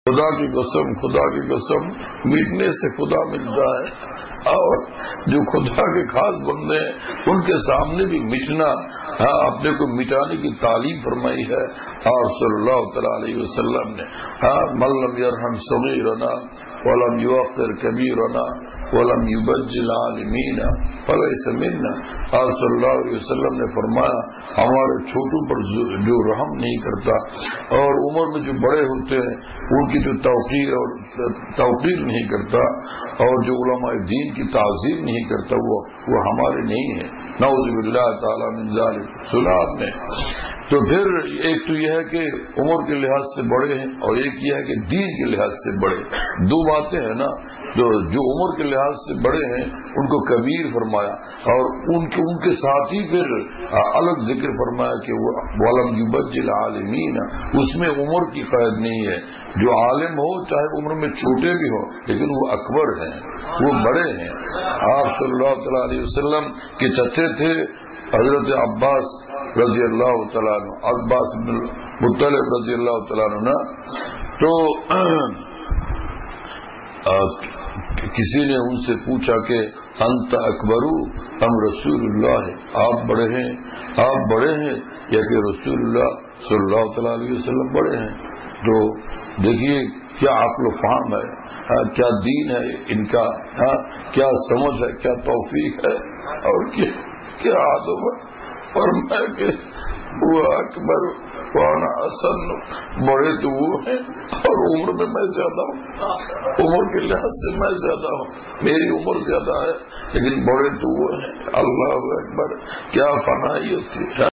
خدا کی قسم میٹنے سے خدا ملتا ہے، اور جو خدا کے خاص بندے ہیں ان کے سامنے بھی مٹنا اپنے کو مٹانے کی تعلیم فرمائی ہے۔ اور صلی اللہ تعالی علیہ وسلم نے من لم یرحم صغیرنا ولم یوقر کبیرنا ولم یبجل عالمینا فلیس منا۔ اور صلی اللہ علیہ وسلم نے فرمایا ہمارے چھوٹوں پر جو رحم نہیں کرتا اور عمر میں جو بڑے ہوتے ہیں ان کی جو توقیر نہیں کرتا اور جو علماء دین کی تعظیم نہیں کرتا وہ ہمارے نہیں ہیں، نعوذ باللہ تعالی من ذلک۔ سنا آپ نے؟ تو پھر ایک تو یہ ہے کہ عمر کے لحاظ سے بڑے ہیں اور ایک یہ ہے کہ دین کے لحاظ سے بڑے، دو باتیں ہیں نا۔ جو عمر کے لحاظ سے بڑے ہیں ان کو کبیر فرمایا، اور ان کے ساتھ ہی پھر الگ ذکر فرمایا کہ وہ ولم یبجل عالمین، اس میں عمر کی قید نہیں ہے۔ جو عالم ہو چاہے عمر میں چھوٹے بھی ہو لیکن وہ اکبر ہیں، وہ بڑے ہیں۔ آپ صلی اللہ تعالی علیہ وسلم کے چچے تھے حضرت عباس رضی اللہ تعالیٰ عنہ، عباس بن مطلب رضی اللہ تعالیٰ عنہ۔ تو کسی نے ان سے پوچھا کہ انت اکبرو ام رسول اللہ، آپ بڑے ہیں یا کہ رسول اللہ صلی اللہ تعالیٰ علیہ وسلم بڑے ہیں؟ تو دیکھیے کیا عقل و فہم ہے، کیا دین ہے ان کا، کیا سمجھ ہے، کیا توفیق ہے، اور کیا آدم ہے۔ فرمایا کہ وہ اکبر وانا حسن، بڑے تو وہ ہیں اور عمر میں میں زیادہ ہوں، عمر کے لحاظ سے میں زیادہ ہوں، میری عمر زیادہ ہے لیکن بڑے تو وہ ہیں۔ اللہ اکبر، کیا فنائی ہوتی ہے۔